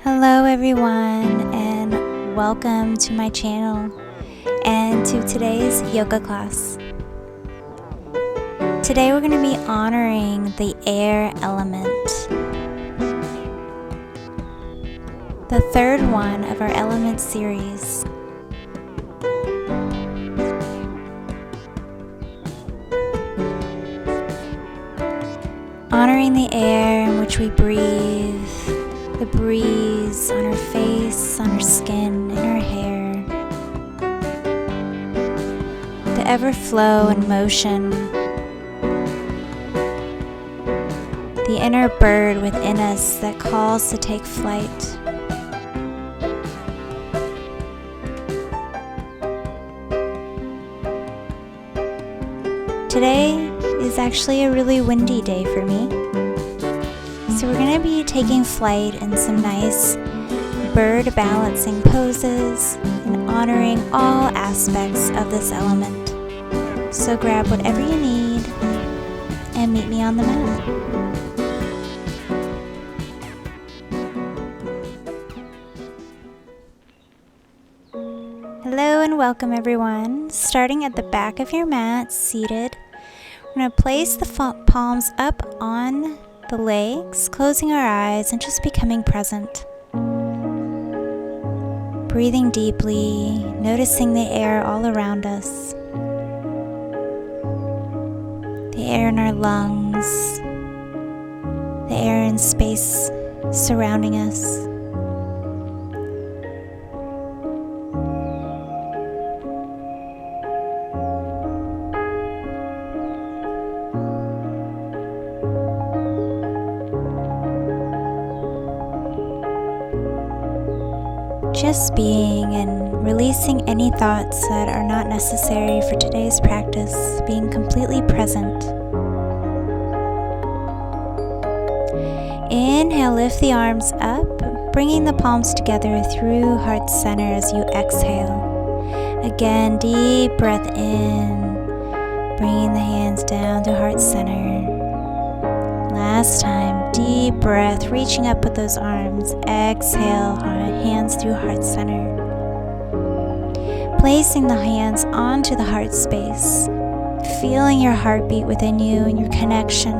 Hello everyone, and welcome to my channel and to today's yoga class. Today we're going to be honoring the air element, the third one of our element series. Honoring the air in which we breathe, the breeze on our face, on our skin, in our hair, the ever flow and motion, the inner bird within us that calls to take flight. Today is actually a really windy day for me. So we're going to be taking flight in some nice bird balancing poses and honoring all aspects of this element. So grab whatever you need and meet me on the mat. Hello and welcome everyone. Starting at the back of your mat, seated, we're going to place the palms up on the legs, closing our eyes and just becoming present. Breathing deeply, noticing the air all around us. The air in our lungs, the air in space surrounding us. Just being and releasing any thoughts that are not necessary for today's practice, being completely present. Inhale, lift the arms up, bringing the palms together through heart center as you exhale. Again, deep breath in, bringing the hands down to heart center. Last time, deep breath, reaching up with those arms. Exhale, hands through heart center. Placing the hands onto the heart space. Feeling your heartbeat within you and your connection.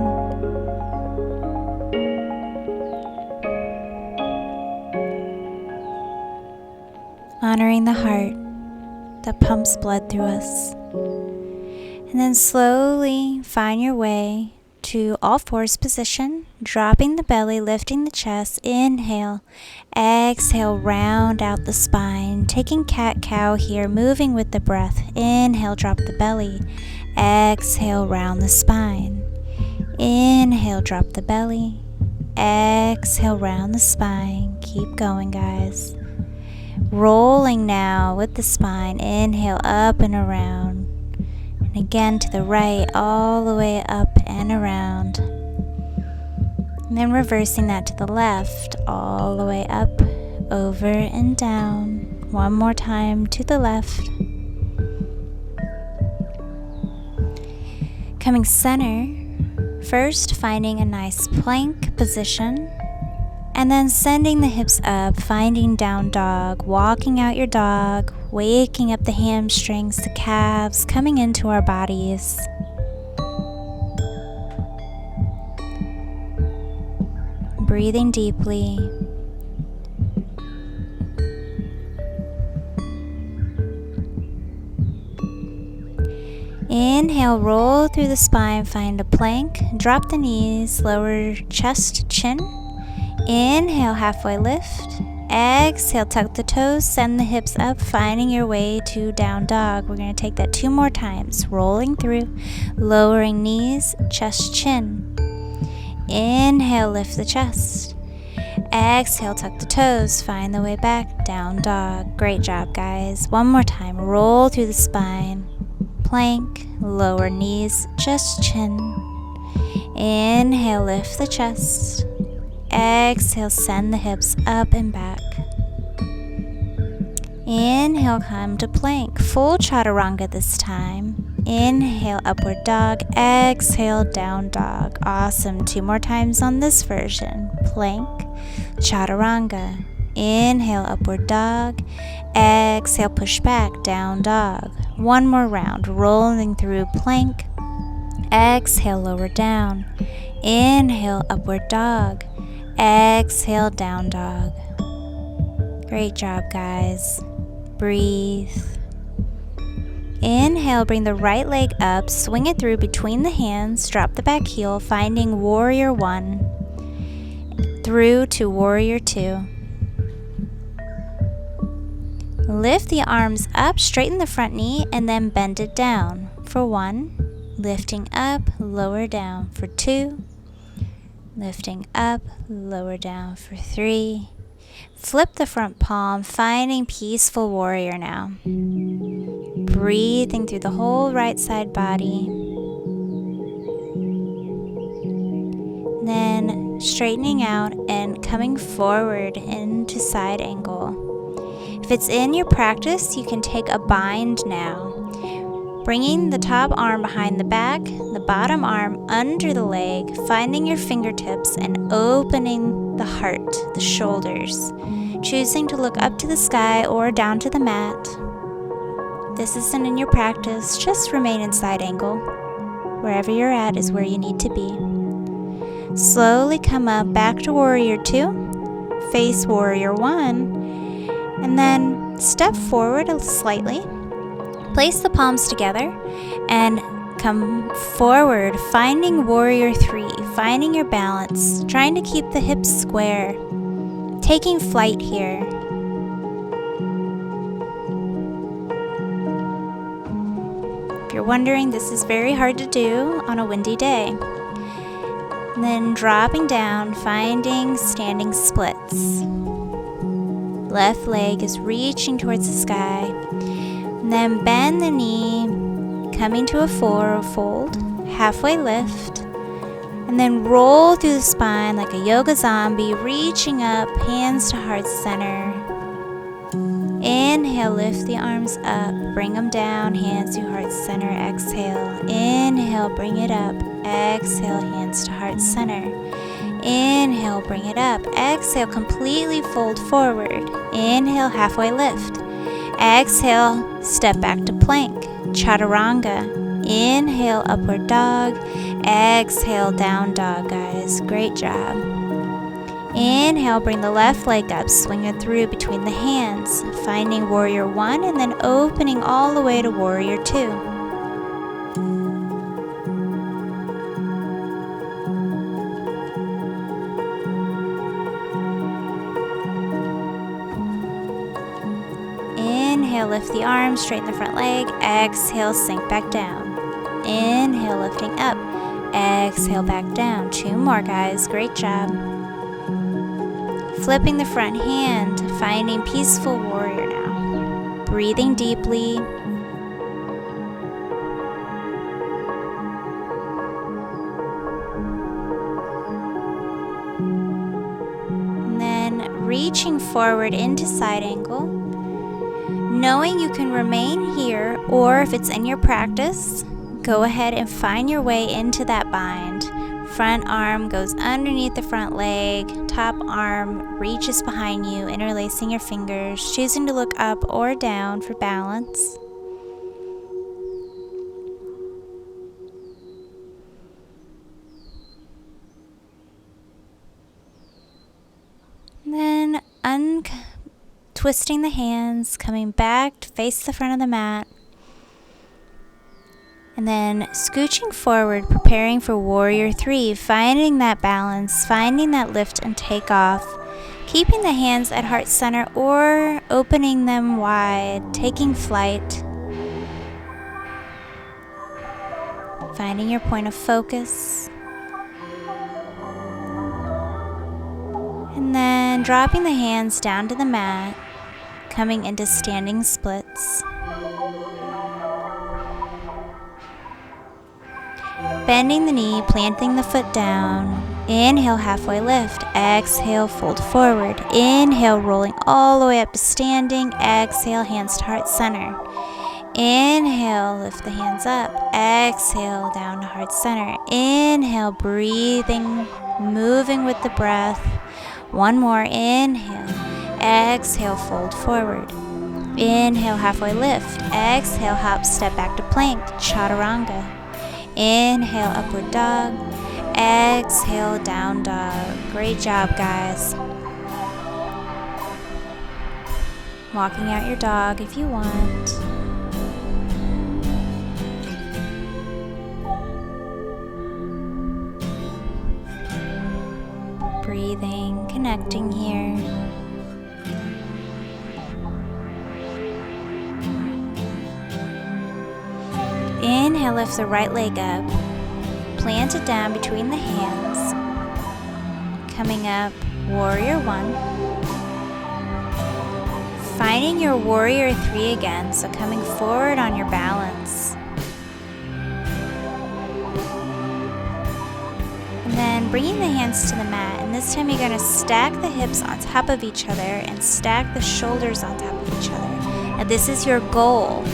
Honoring the heart that pumps blood through us. And then slowly find your way to all fours position, dropping the belly, lifting the chest. Inhale, exhale, round out the spine, taking cat-cow here, moving with the breath. Inhale, drop the belly, exhale, round the spine. Inhale, drop the belly, exhale, round the spine. Keep going, guys. Rolling now with the spine. Inhale, up and around. And again to the right, all the way up and around. And then reversing that to the left, all the way up, over and down. One more time to the left. Coming center, first finding a nice plank position. And then sending the hips up, finding down dog, walking out your dog, waking up the hamstrings, the calves, coming into our bodies. Breathing deeply. Inhale, roll through the spine, find a plank, drop the knees, lower chest, chin. Inhale, halfway lift. Exhale, tuck the toes, send the hips up, finding your way to down dog. We're going to take that 2 more times. Rolling through, lowering knees, chest, chin. Inhale, lift the chest. Exhale, tuck the toes, find the way back, down dog. Great job, guys. One more time. Roll through the spine. Plank, lower knees, chest, chin. Inhale, lift the chest. Exhale, send the hips up and back. Inhale, come to plank. Full chaturanga this time. Inhale, upward dog. Exhale, down dog. Awesome. 2 more times on this version. Plank, chaturanga. Inhale, upward dog. Exhale, push back, down dog. One more round, rolling through plank. Exhale, lower down. Inhale, upward dog. Exhale, down dog. Great job, guys. Breathe. Inhale, bring the right leg up, swing it through between the hands, drop the back heel, finding warrior 1 through to warrior 2. Lift the arms up, straighten the front knee, and then bend it down for 1. Lifting up, lower down for 2. Lifting up, lower down for 3. Flip the front palm, finding peaceful warrior now. Breathing through the whole right side body. Then straightening out and coming forward into side angle. If it's in your practice, you can take a bind now. Bringing the top arm behind the back, the bottom arm under the leg, finding your fingertips and opening the heart, the shoulders. Choosing to look up to the sky or down to the mat. If this isn't in your practice, just remain in side angle. Wherever you're at is where you need to be. Slowly come up back to warrior 2, face warrior 1, and then step forward slightly. Place the palms together and come forward, finding warrior 3, finding your balance, trying to keep the hips square, taking flight here. If you're wondering, this is very hard to do on a windy day. And then dropping down, finding standing splits. Left leg is reaching towards the sky. And then bend the knee, coming to a forward fold, halfway lift, and then roll through the spine like a yoga zombie, reaching up, hands to heart center. Inhale, lift the arms up, bring them down, hands to heart center, exhale. Inhale, bring it up, exhale, hands to heart center. Inhale, bring it up, exhale, completely fold forward. Inhale, halfway lift. Exhale, step back to plank, chaturanga. Inhale, upward dog. Exhale, down dog, guys. Great job. Inhale, bring the left leg up, swing it through between the hands, finding warrior 1 and then opening all the way to warrior 2. Inhale, lift the arms, straighten the front leg. Exhale, sink back down. Inhale, lifting up. Exhale, back down. 2 more, guys. Great job. Flipping the front hand, finding peaceful warrior now. Breathing deeply. And then reaching forward into side angle. Knowing you can remain here, or if it's in your practice, go ahead and find your way into that bind. Front arm goes underneath the front leg, top arm reaches behind you, interlacing your fingers, choosing to look up or down for balance. And then twisting the hands, coming back to face the front of the mat. And then scooching forward, preparing for warrior 3, finding that balance, finding that lift and take off. Keeping the hands at heart center or opening them wide, taking flight. Finding your point of focus. And then dropping the hands down to the mat, coming into standing splits. Bending the knee, planting the foot down. Inhale, halfway lift. Exhale, fold forward. Inhale, rolling all the way up to standing. Exhale, hands to heart center. Inhale, lift the hands up. Exhale, down to heart center. Inhale, breathing, moving with the breath. One more, inhale. Exhale, fold forward. Inhale, halfway lift. Exhale, hop, step back to plank, chaturanga. Inhale, upward dog. Exhale, down dog. Great job, guys. Walking out your dog if you want. Breathing, connecting here. Inhale, lift the right leg up. Plant it down between the hands. Coming up, warrior one. Finding your warrior three again, so coming forward on your balance. And then bringing the hands to the mat, and this time you're going to stack the hips on top of each other and stack the shoulders on top of each other. Now this is your goal.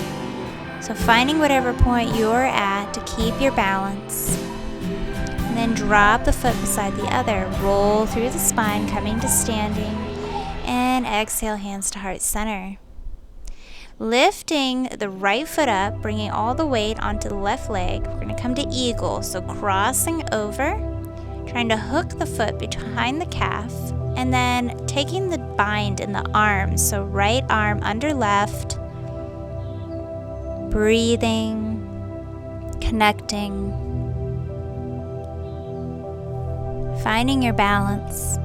So finding whatever point you're at to keep your balance. And then drop the foot beside the other. Roll through the spine, coming to standing. And exhale, hands to heart center. Lifting the right foot up, bringing all the weight onto the left leg. We're going to come to eagle. So crossing over, trying to hook the foot behind the calf. And then taking the bind in the arms. So right arm under left. Breathing, connecting, finding your balance,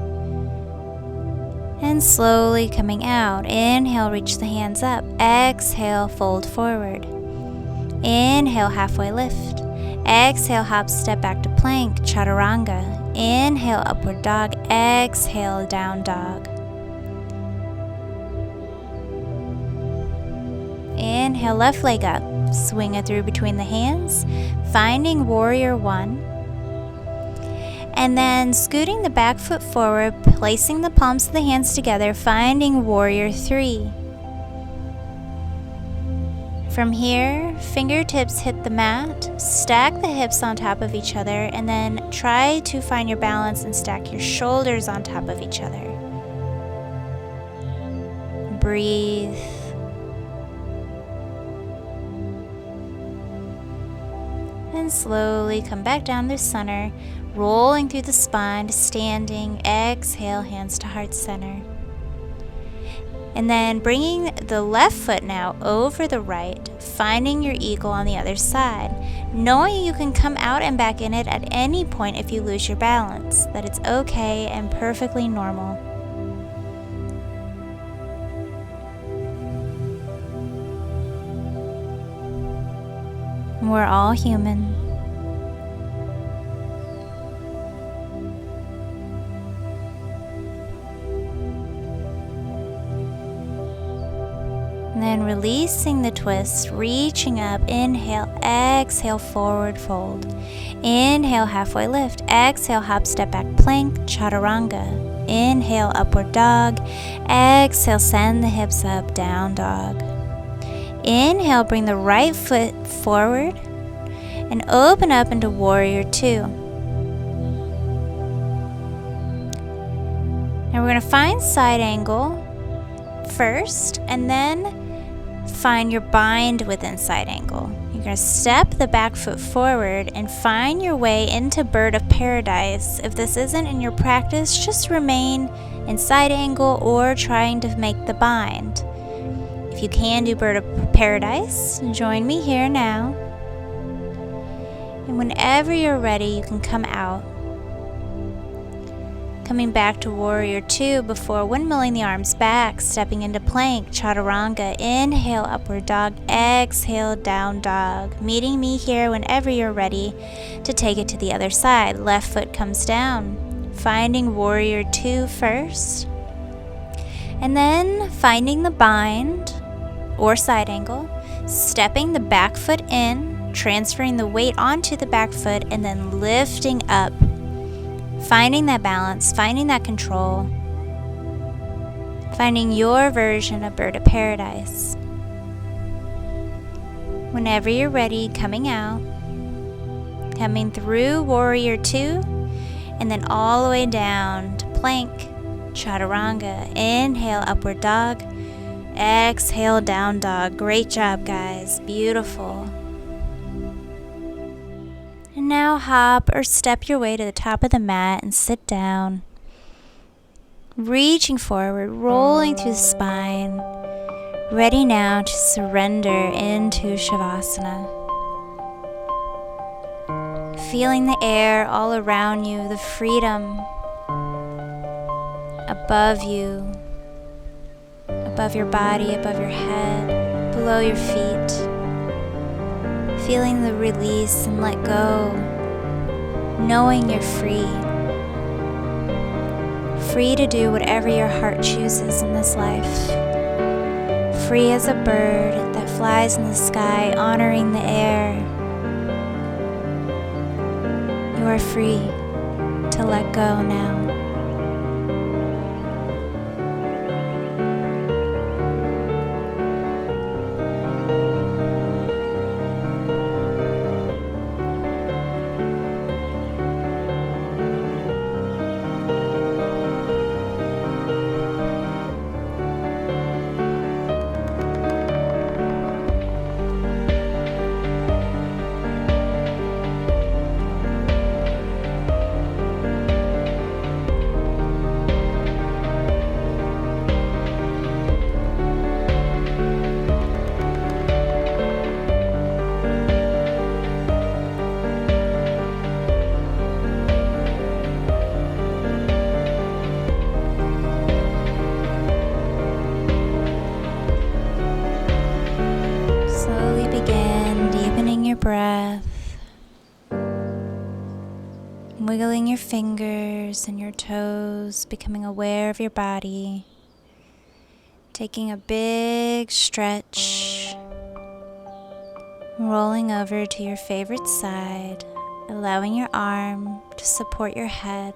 and slowly coming out. Inhale, reach the hands up. Exhale, fold forward. Inhale, halfway lift. Exhale, hop, step back to plank, chaturanga. Inhale, upward dog. Exhale, down dog. Inhale, left leg up. Swing it through between the hands. Finding warrior one. And then scooting the back foot forward, placing the palms of the hands together, finding warrior three. From here, fingertips hit the mat, stack the hips on top of each other, and then try to find your balance and stack your shoulders on top of each other. Breathe. And slowly come back down to center, rolling through the spine to standing. Exhale, hands to heart center. And then bringing the left foot now over the right, finding your eagle on the other side. Knowing you can come out and back in it at any point if you lose your balance, that it's okay and perfectly normal. We're all human. And then releasing the twist, reaching up, inhale, exhale, forward fold. Inhale, halfway lift, exhale, hop, step back, plank, chaturanga. Inhale, upward dog, exhale, send the hips up, down dog. Inhale, bring the right foot forward and open up into warrior two. Now we're going to find side angle first and then find your bind within side angle. You're going to step the back foot forward and find your way into bird of paradise. If this isn't in your practice, just remain in side angle or trying to make the bind. If you can do bird of paradise, join me here now. And whenever you're ready, you can come out. Coming back to warrior two before windmilling the arms back, stepping into plank, chaturanga. Inhale, upward dog. Exhale, down dog. Meeting me here whenever you're ready to take it to the other side. Left foot comes down. Finding warrior two first. And then finding the bind or side angle, stepping the back foot in, transferring the weight onto the back foot, and then lifting up. Finding that balance, finding that control, finding your version of bird of paradise. Whenever you're ready, coming out, coming through warrior two, and then all the way down to plank, Chaturanga. Inhale, upward dog. Exhale, down dog. Great job, guys. Beautiful. And now hop or step your way to the top of the mat and sit down. Reaching forward, rolling through the spine. Ready now to surrender into Savasana. Feeling the air all around you, the freedom above you, above your body, above your head, below your feet. Feeling the release and let go, knowing you're free. Free to do whatever your heart chooses in this life. Free as a bird that flies in the sky, honoring the air. You are free to let go now. Breath, wiggling your fingers and your toes, becoming aware of your body, taking a big stretch, rolling over to your favorite side, allowing your arm to support your head.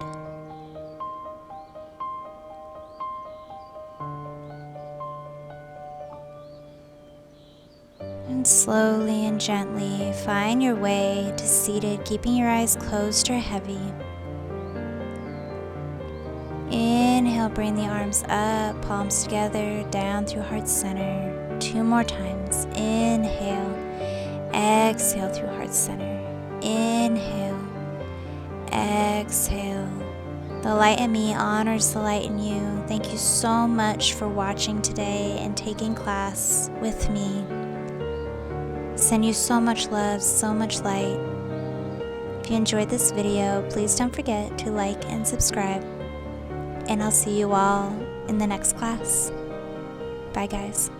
And slowly and gently find your way to seated, keeping your eyes closed or heavy. Inhale, bring the arms up, palms together, down through heart center. 2 more times. Inhale, exhale through heart center. Inhale, exhale. The light in me honors the light in you. Thank you so much for watching today and taking class with me. Send you so much love, so much light. If you enjoyed this video, please don't forget to like and subscribe. And I'll see you all in the next class. Bye, guys.